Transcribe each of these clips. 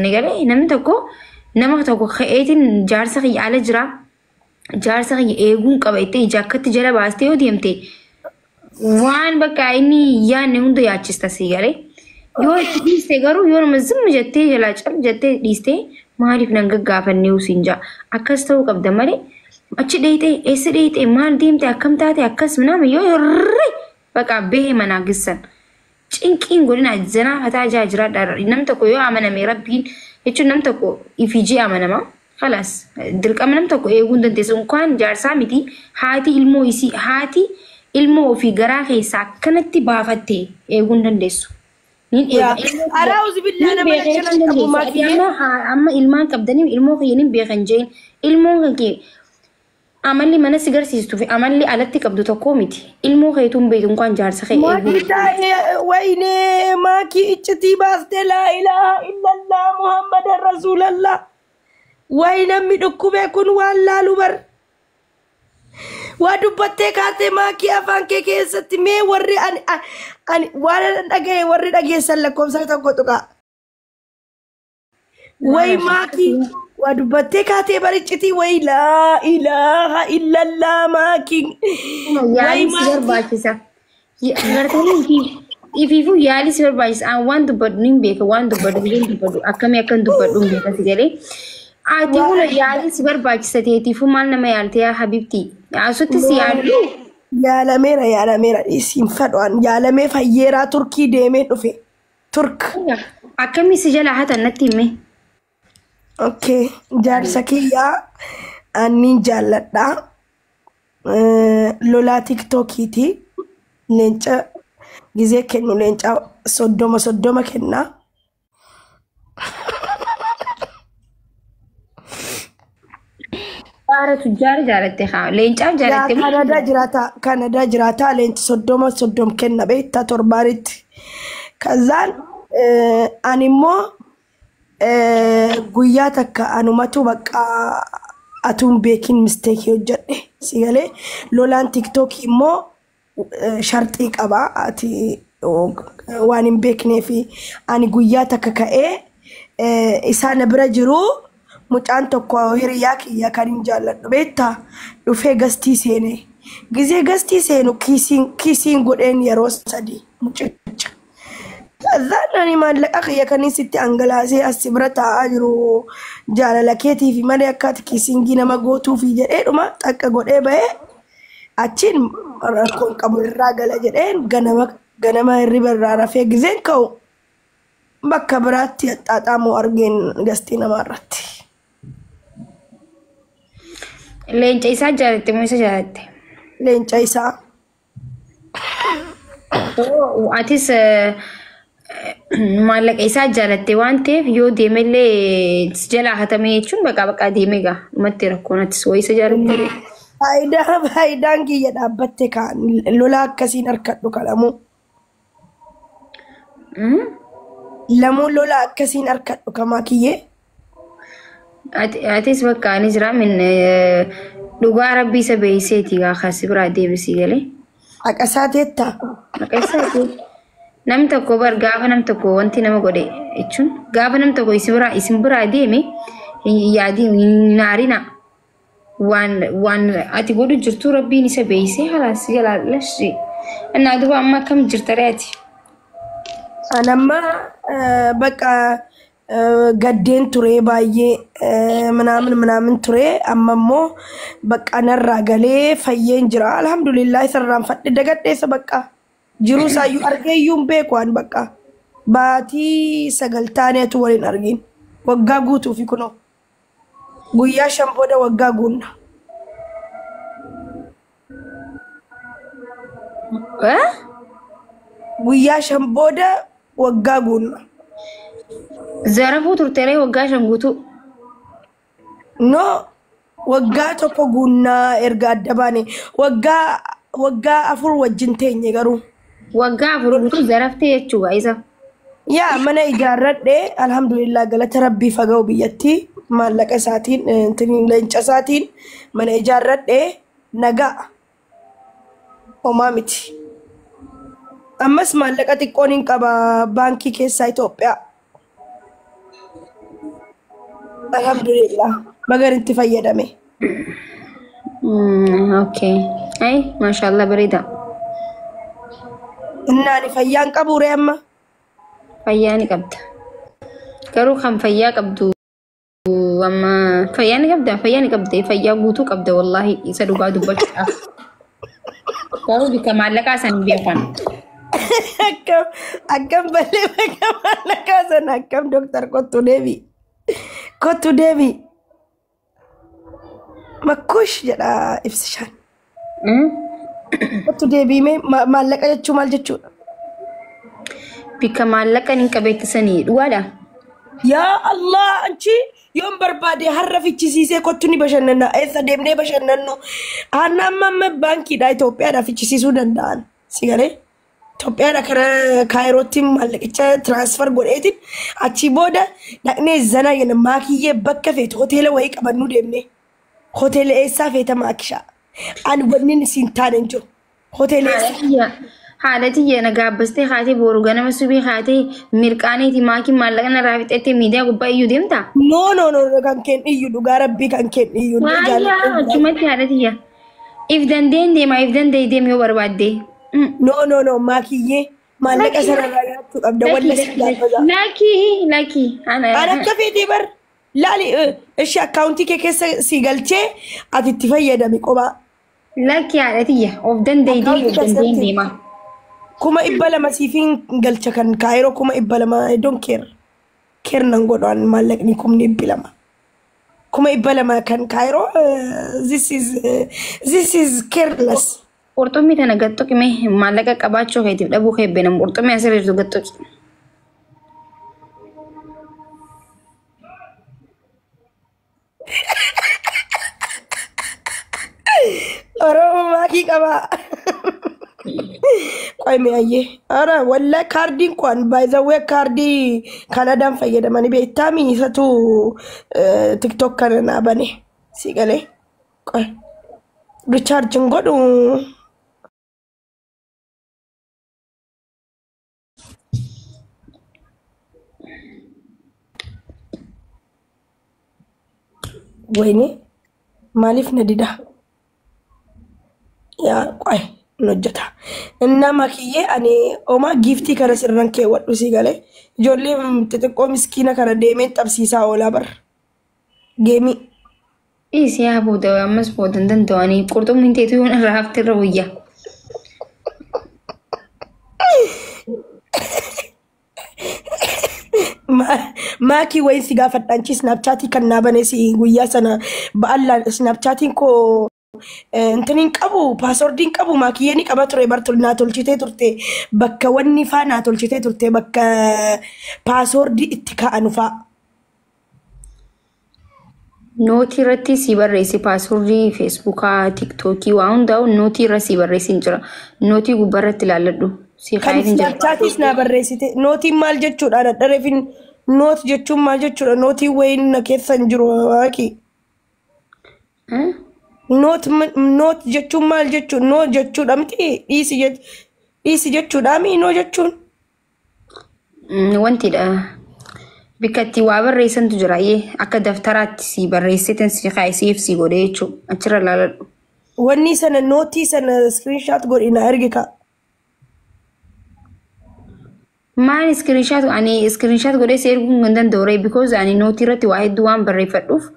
galee nama tokko ka'eetiin jaarsa kiyya ala jira. Jaarsa kiyya eeguun qaba itti jaakkatti jala baastee yoo deemte waan bakka inni yaanne hunda yaachista si galee. Yoo dhiiste garuu yoo nama zimma jettee jalaa cal jettee dhiiste maaliif nan gaggaafanne usiin jaa akkas ta'uu qabda malee achi dheeyxee eessa dheeyxee maal deemte akkam taate akkas nama yoo yorree bakka bahee manaa gissan. Cinqiin godina zanaa hataa jiraadha nam tokko yoo amaname rabbiin jechuun nam tokko ifijii amanama خلاص dirqama nam tokko eeguun dandeessu inkaan jaarsaa miti haati ilmoo fi garaa keessa akkanatti baafatte eeguun dandeessu. Araawuzi billahi nama jala qabu maatii amma ilmaan qabdanii ilmoo kiyyanin beekan jeen ilmoon kee amalli mana sigarsiistu fi amalli alatti qabdu tokko miti ilmoo keetuun beeku inkaan jaarsa kee eeguun wayne maakii iccitii baaste laa ilaaha illallah muhammadan rasuulallah wayna mi dhukkubee kun waan laalu bar waa dubbattee kaatee maakii afaan kee keessatti mee warri ani waan dhaga'e warri dhageessan lakkoofsa tokko tuqa way maakii waa dubbattee kaatee bariccitii way laa ilaaha illallah maakii way barbaachisa gartanii ifiifuu yaali si barbaachisa waan dubbadhu nin beeka waan dubbadhu akkamii akkan dubbadhu hin beeka si galee ati hula yaali si barbaachisa teetiifuu maal nama yaalte yaa habibti asutti si yaalu yaalameera isin fadhaan yaalamee fayyeeraa turkii deemee dhufe turk akkamii si jala hatan natti hime okay jaarsa kiyyaa annin jaalladha lolaa tiktokiiti leenca gizee kennu leenca soddoma kenna Para tujjaara jaalatte haa leencaaf jaalatte Kanada jiraata leenci soddom kenna beektaa torbaanitti kazaan ani immoo guyyaa takka anumatu bakka atuun beekin misteekii hojjedhe si galee lolaan tiktookii immoo sharxii qaba ati waan hin beeknee fi ani guyyaa takka ka'ee isaan bira jiru mucaan tokko hiriyaa kiyya kan hin jaalladhu beektaa dhufee gastii seene gizee gastii seenu kiisiin godheen yeroo sadii mucicha kazaan ani maallaqa kiyya kan sitti angalaasee as bira taa'aa jiru jaalala keetii fi malee akkaati kiisiingii nama gootuu fi jedheedhuma xaqqa godhee bahee achiin rakkoon qabu irraa gala jedheen ganama hirriba irraa rafee gizeen ka'u bakka biraatti xaaxaamoo argeen gastii namaarratti. Leenca isaa jaalatte moo isa jaalatte? Leenca isaa. Atis maallaqa isaa jaalatte waan ta'eef yoo deemellee jala hatamee jechuun bakka deemee gaa dhumatti rakkoon atis waa isa jaalatte. Faayidaan kiyya dhaabbatte kaan lola akkasiin harkadhu kalamu. Lamuu lola akkasiin harkadhu kamaa kiyyee. Atis bakka ani jira min dhugaa rabbii isa beeyseeti gaa kasi biraa deebisii galee. Haqasaateetta. Haqasaatee. Nam tokko bar gaafa nam tokko wanti nama godhe jechuun gaafa nam tokko isin biraa deeme yaadii naarina waan ati godhu jirtu rabbiin isa beeysee halaas jalaallashi. Annaa duba amma akkam jirta reeti? Anamma bakka gaddeen ture baay'ee manaamin ture amma immoo bakka narraa galee fayyeen jira alhamdulillah isarraan fadhe dagadheessa bakka jiru saayyuu argeeyyuu hin beeku waan bakka baatii 9 taaneetu waliin argin waggaa guutuu fi kunoo guyyaa 5 booda waggaa guunna. Guyyaa 5 booda waggaa guunna. Zarafuu turteelee waggaa 5 guutuu. No waggaa tokko guunnaa erga adda baane waggaa 4 wajjin teenye garuu. Waggaa 4 guutuu zaraftee jechuudha isa. Yaa mana ijaarradhe alhamdulillah galata rabbii faga'u biyyatti maallaqa isaatiin leenca isaatiin mana ijaarradhe nagaa homaa miti. Ammas maallaqa xiqqoon hin qaba baankii keessaa Itoophiyaa. alhamdulillah magar inti fayyadame اوكي اي ما شاء الله بريدة. innani fayyaan qabure amma فياني قبض كرو خم فيا قبضو وما فياني قبض فيا بوتو قبض والله يسدو بعد بك كرو بك معلقة عشان بيفهم akkam balee makamala kaasan akkam doktor kottu deebi makush jedha ibsishaan kottu deebiime maallaqa jechuu maal jechuudha بك معلقة نكبت سني ولا yaa allah anchi yoon barbaade har'a fichisiisee kottu ni bashannanna eessa deemnee bashannannu aanna amma baankiidha Itoophiyaadhaa fichisiisuu danda'an si galee Itoophiyaadha kara kaayirootti maallaqicha tiraansfar godheetiin achi booda dhaqnee zanaa jenna maakiyyee bakka feetu hoteela wayii qabannuu deemne hoteela eessaa feeta maakishaa ani wanni siin taane hin jiru hoteela eessaa حالتي أنا قابستي خاتي بورغانا مسوبي خاتي ميركاني تي ماكي مالكنا رافت اتي ميديا قبا ايو ديمتا no kan ken iyu dhugaa rabbii kan ken iyu وايا جمتي حالتي إفدان دين ديما إفدان دي ديم يو برباد دي no maakiyyee maallaqa sanarraa yaattu qabda walla si gaafaza لاكي ana akka feetee bar laali ishi akkaawuntii kee keessa si galchee ati itti fayyadami qophaa لاكي حالتي أفدان دي ديم إفدان دين ديما kuma ibba lama siifin galcha kan kaayiroo kuma ibba lama I don't care nan godhaan maallaqni kumni ibbi lama kuma ibba lama kan kaayiroo this is careless قرطمي تانا قطوكي مي مالكا قباتشو خيتي بدابو خيب بينام قرطمي أسر يرزو قطوكي oromo maakii qabaa qoy mi ayye ara walla kaardiin kun by the way kaardii kanadaan fayyadamanii beektaami isatu tiktok kana naa bane si galee qoy richaarjin godhu wayne maaliif na dida yaa qoy nojjata innama kiyyee ani oma giftii kana sirran keewwadhu si galee ijoollee xixiqqoo miskiina kana deemee xabsiisaa oolaa bar geemii إيش يا بودا أمس بودا دندواني قرطمي انتي تيون الرهافت الروية maakii wayin si gaafadhaanchi snapchatii kan naa bane si guyyaa sana ba'alla snapchatiin koo intiniin qabu paaswordiin qabu maakiyyee ni qaba ture bartul naa tolchitee turte bakka wanni faa naa tolchitee turte bakka paaswordii itti kaa'anu faa نوتي رتي سيبريسي باسوري فيسبوكا تيك توكي واونداو نوتي رسي بريسي نجرا نوتي غبرت لالدو سي kan خايدين جرا snapchatis naa barreessite nootiin maal jechuudha dhadhareefin noot jechuun maal jechuudha nootii wayin na keessa hin jiru waaki noot jechuun maal jechuun noo jechuudha miti dhiisi jechuudha mi noo jechuun وانتي دا بكتي وابريسن تجرايه أكا دفترات سي بريسيتن سي خايسيف سي غوديچو أچرا لالدو wanni sana nootii sana screenshot godhina ergika مان سكرين شات يعني سكرين شات غودي سيركم غندن دوري بيكوز يعني نوتي رتي واحد دوان بريفدوف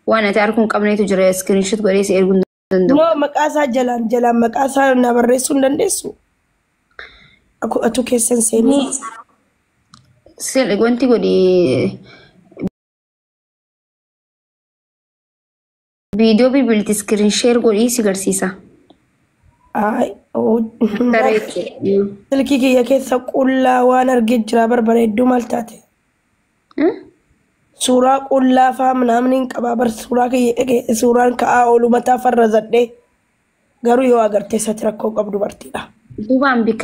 وانا تعرفون قبل تجرا سكرين شات غودي سيركم غندن دو no maqaasaa jalaan maqaasaa na barreessuu hin dandeessu atu keessan seenii سيل وانتي غودي فيديو بيبلتي سكرين شير غودي سيغرسيسا ay تريكي silkii kiyya keessa qullaa waan argee jira barbareedduu maal taate suuraa qullaa faa namni qabaa bar suuraan ka'aa oolu mataa farra zadhee garuu yoo agartee satti rakkoo qabdu bartiidha. دوبان بك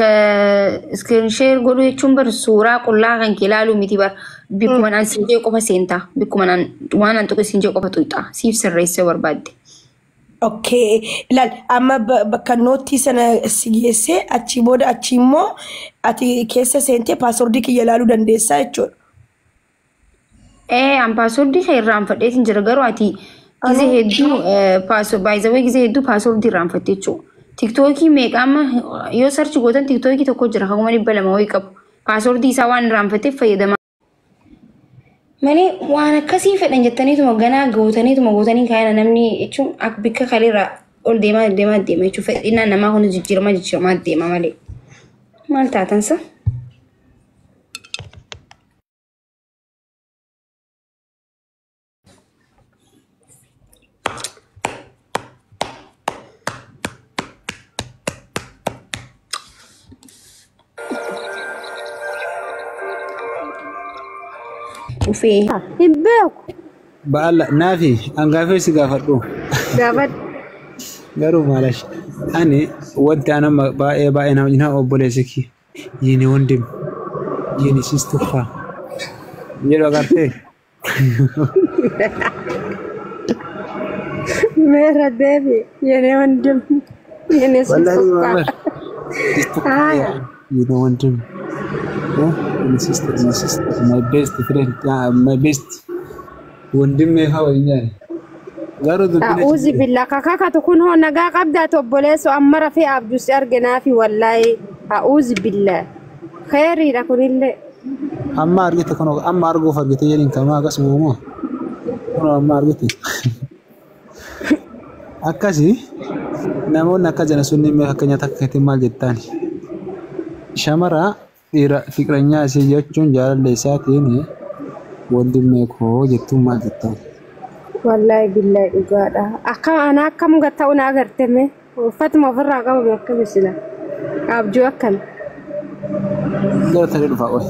سكرين شير غودو يچون بر سورا قلا كان كلالو ميتي بر بكم انا سنجي قفا سينتا بكم انا وانا انتو سنجي قفا تويتا سيف سريسه برباد Okay, laal amma bakka nootii sana si geessee achi booda achi immoo ati keessa seentee paaswordii kiyya ilaaluu dandeessaa jechuudha. An paaswordii kan irraanfadheetiin jira garuu ati gisee hedduu baay'izawee gisee hedduu paaswordii irraanfatte jechuudha. Tiktookii meeqaama yoo sarchi gootan tiktookii tokko jira kan 200 wayii qabu. Paaswordii isaa waan irraanfatteef fayyadama. Malee waan akkasii fedhan jettaniituma ganaa gootanii kaayana namni jechuun akka bikka kaleerraa ol deemaa jechuudha. Fedhinnaan namaa kun jijjiiramaa deema malee. Maal taatansa? Ufee. Himbeeku. Baala naafi angafee si gaafadhu. Gaafadhu. Garuu maalash ani wanti ana baay'ee nama jina obboleessiki yini wandim yini sistufa jedhu agartee. Meera deebi yini wandim yini sistufa. Yini wandim. My sister, my best friend, my best. Wandime how are you? Uzi billah kakaka tukun ho nagaa qabda tobboleeso amma rafi abdus arganaafi wallahi uzi billah khairi la kunille amma argite kono amma argo fargite yelin kama gasmo kono amma argite akasi namoonni akka jana sunni mee akkanya takkati maal jettani shamara fikranya isii jechuun jaalallee isaatiin wandimee koo jettuun maal jettani wallahi billahi dhugaadha akkam gatta'u na agarteme uffatuma ofirraa qabamu akkam isila abjuu akkam gara tarii dhufaa qoy